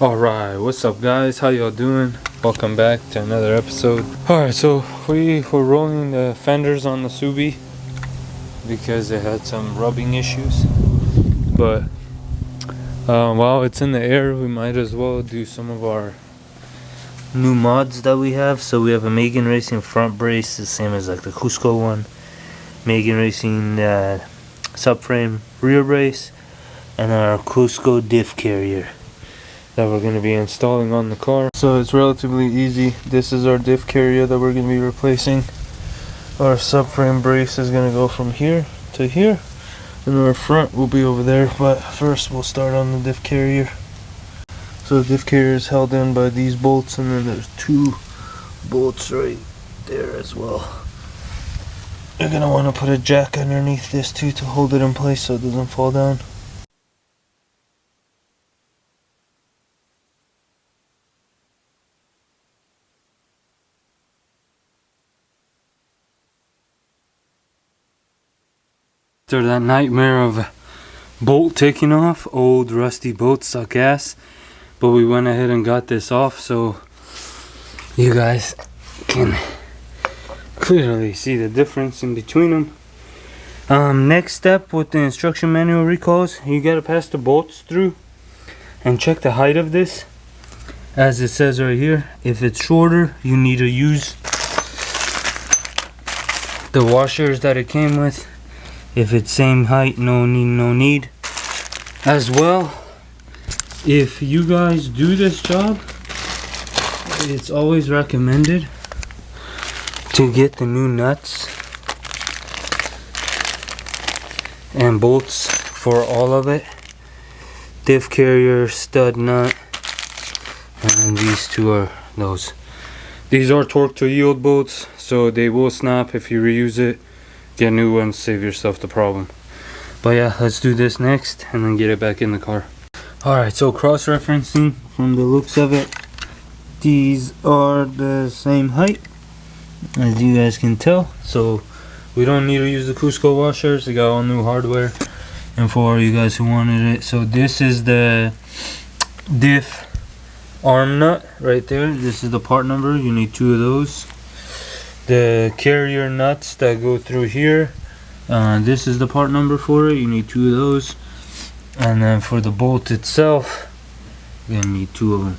Alright, what's up guys, how y'all doing? Welcome back to another episode. Alright, so we were rolling the fenders on the Subi because it had some rubbing issues, but while it's in the air we might as well do some of our new mods that we have. So we have a Megan Racing front brace, the same as like the Cusco one, Megan Racing subframe rear brace, and our Cusco Diff carrier that we're going to be installing on the car. So it's relatively easy. This is our diff carrier that we're going to be replacing. Our subframe brace is going to go from here to here, and our front will be over there, but first we'll start on the diff carrier. So the diff carrier is held in by these bolts, and then there's two bolts right there as well. You're going to want to put a jack underneath this too to hold it in place so it doesn't fall down. After that nightmare of bolt taking off, old rusty bolts suck ass, but we went ahead and got this off so you guys can clearly see the difference in between them. Next step with the instruction manual recalls, you gotta pass the bolts through and check the height of this, as it says right here. If it's shorter, you need to use the washers that it came with. If it's same height, no need. As well, if you guys do this job, it's always recommended to get the new nuts and bolts for all of it. Diff carrier, stud nut, and these two are those. These are torque to yield bolts, so they will snap if you reuse it. Get new ones, save yourself the problem. But yeah, let's do this next and then get it back in the car. Alright, so cross-referencing from the looks of it, these are the same height as you guys can tell, so we don't need to use the Cusco washers. They got all new hardware. And for you guys who wanted it, so this is the diff arm nut right there. This is the part number, you need two of those. The carrier nuts that go through here, this is the part number for it, you need two of those. And then for the bolt itself, you're gonna need two of them.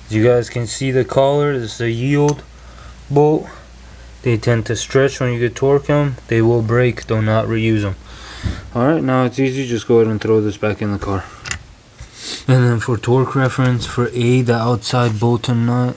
As you guys can see, the collar, this is a yield bolt. They tend to stretch when you get torque them. They will break, do not reuse them. Alright, now it's easy, just go ahead and throw this back in the car. And then for torque reference, for A, the outside bolt and nut,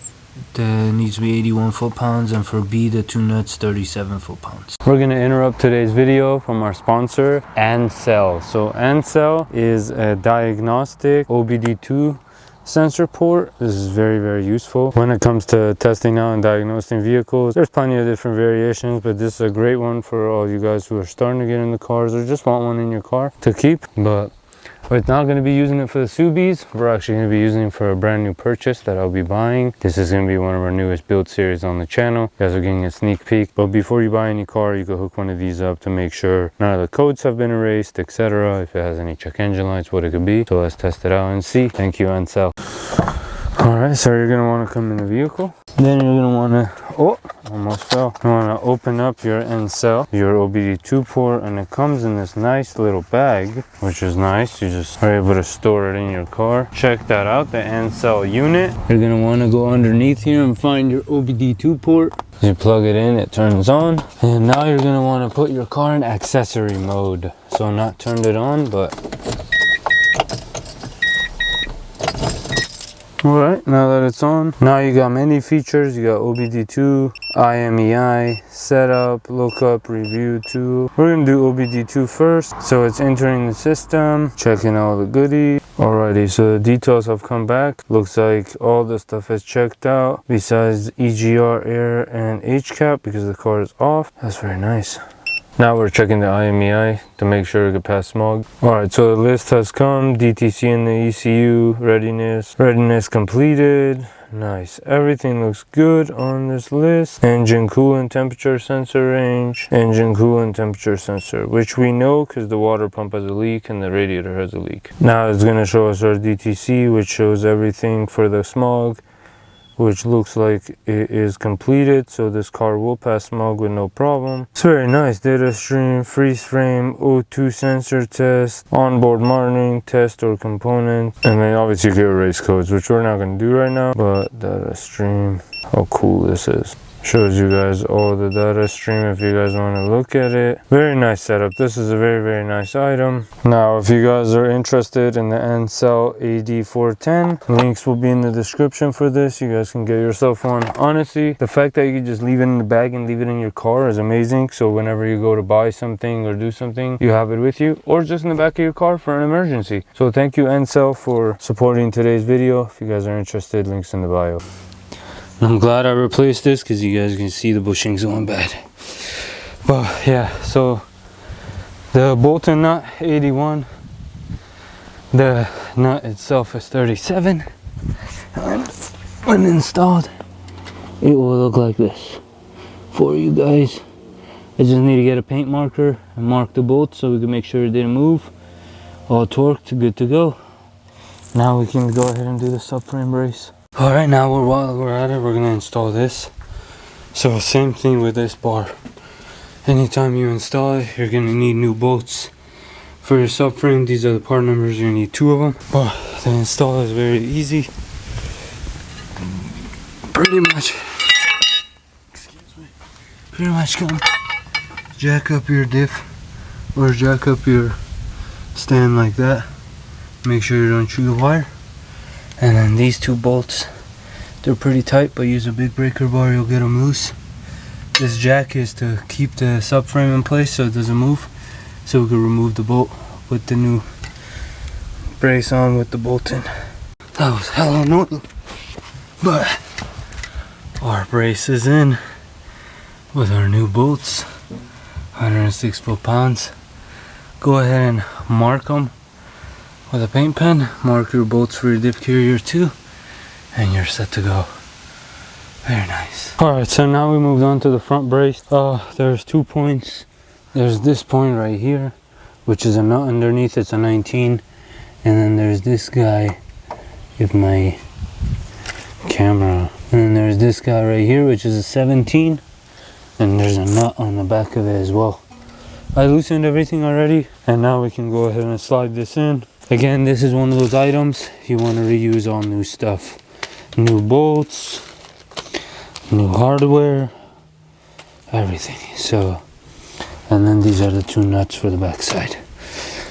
that needs to be 81 foot-pounds, and for B, the two nuts, 37 foot-pounds. We're going to interrupt today's video from our sponsor, Ancel. So Ancel is a diagnostic OBD2 sensor port. This is very useful when it comes to testing out and diagnosing vehicles. There's plenty of different variations, but this is a great one for all you guys who are starting to get into cars or just want one in your car to keep. But we're not going to be using it for the Subis. We're actually going to be using it for a brand new purchase that I'll be buying. This is going to be one of our newest build series on the channel. You guys are getting a sneak peek. But before you buy any car, you can hook one of these up to make sure none of the codes have been erased, etc. If it has any check engine lights, what it could be. So let's test it out and see. Thank you, Ancel. Alright, so you're going to want to come in the vehicle. Then you're going to want to, oh, almost fell. You want to open up your Ancel, your OBD2 port, and it comes in this nice little bag, which is nice. You just are able to store it in your car. Check that out, the Ancel unit. You're going to want to go underneath here and find your OBD2 port. You plug it in, it turns on. And now you're going to want to put your car in accessory mode. So not turned it on, but alright, now that it's on, now you got many features. You got OBD2, IMEI, setup, lookup, review tool. We're going to do OBD2 first. So it's entering the system, checking all the goodies. Alrighty, so the details have come back. Looks like all the stuff is checked out besides EGR, air, and HCAP because the car is off. That's very nice. Now we're checking the IMEI to make sure it could pass smog. Alright, so the list has come. DTC and the ECU, readiness completed. Nice, everything looks good on this list. Engine coolant temperature sensor range, engine coolant temperature sensor, which we know because the water pump has a leak and the radiator has a leak. Now it's going to show us our DTC, which shows everything for the smog, which looks like it is completed, so this car will pass smog with no problem. It's very nice. Data stream, freeze frame, O2 sensor test, onboard monitoring test or component, and then obviously you get race codes, which we're not going to do right now. But data stream, how cool this is. Shows you guys all the data stream if you guys want to look at it. Very nice setup. This is a very nice item. Now if you guys are interested in the Ancel AD410, links will be in the description for this. You guys can get yourself one. Honestly, the fact that you can just leave it in the bag and leave it in your car is amazing. So whenever you go to buy something or do something, you have it with you, or just in the back of your car for an emergency. So thank you Ancel for supporting today's video. If you guys are interested, links in the bio. I'm glad I replaced this because you guys can see the bushings going bad. But yeah, so the bolt and nut 81, the nut itself is 37, and when installed it will look like this for you guys. I just need to get a paint marker and mark the bolts so we can make sure it didn't move. All torqued, good to go. Now we can go ahead and do the subframe brace. Alright, now while we're at it, we're going to install this. So same thing with this bar. Anytime you install it, you're going to need new bolts. For your subframe, these are the part numbers, you need 2 of them. But the install is very easy. Pretty much come jack up your diff or jack up your stand like that. Make sure you don't chew the wire. And then these 2 bolts, they're pretty tight, but use a big breaker bar, you'll get them loose. This jack is to keep the subframe in place so it doesn't move, so we can remove the bolt with the new brace on with the bolt in. That was hella annoying, but our brace is in with our new bolts, 106 foot-pounds. Go ahead and mark them with a paint pen. Mark your bolts for your diff carrier too, and you're set to go. Very nice. Alright, so now we moved on to the front brace. There's 2 points. There's this point right here, which is a nut underneath, it's a 19. And then there's this guy, if my camera. And then there's this guy right here, which is a 17. And there's a nut on the back of it as well. I loosened everything already, and now we can go ahead and slide this in. Again, this is one of those items you want to reuse all new stuff. New bolts, new hardware, everything. So, and then these are the 2 nuts for the back side.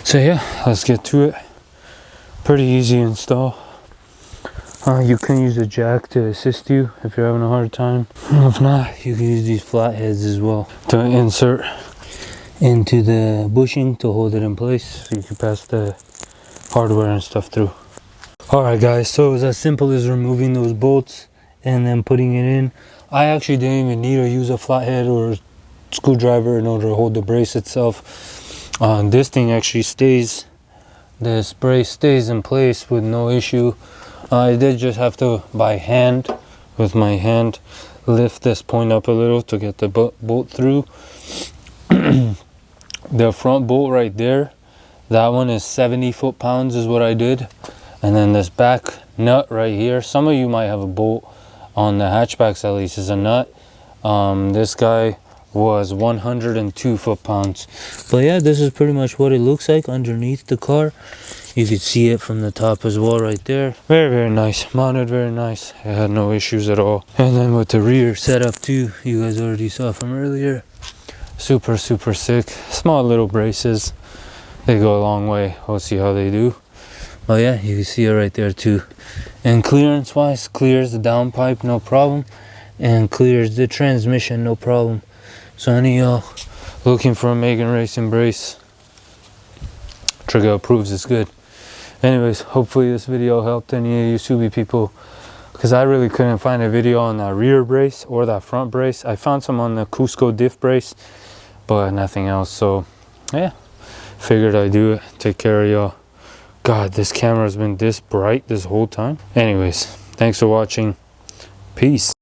So yeah, let's get to it. Pretty easy install. You can use a jack to assist you if you're having a hard time. If not, you can use these flatheads as well to insert into the bushing to hold it in place so you can pass the hardware and stuff through. Alright guys, so it's as simple as removing those bolts and then putting it in. I actually didn't even need to use a flathead or a screwdriver in order to hold the brace itself. This thing actually stays, this brace stays in place with no issue. I did just have to by hand, with my hand, lift this point up a little to get the bolt through. The front bolt right there, that one is 70 foot-pounds is what I did. And then this back nut right here, some of you might have a bolt on the hatchbacks, at least is a nut. This guy was 102 foot-pounds. But yeah, this is pretty much what it looks like underneath the car. You can see it from the top as well right there. Very nice, mounted very nice. I had no issues at all. And then with the rear setup too, you guys already saw from earlier. Super sick. Small little braces, they go a long way. We'll see how they do. But yeah, you can see it right there too. And clearance wise, clears the downpipe no problem, and clears the transmission no problem. So any of y'all looking for a Megan Racing brace, Trigga approves it's good. Anyways, hopefully this video helped any of you Subi people, because I really couldn't find a video on that rear brace or that front brace. I found some on the Cusco Diff brace, but nothing else. So yeah, figured I'd do it, take care of y'all. God, this camera's been this bright this whole time. Anyways, thanks for watching. Peace.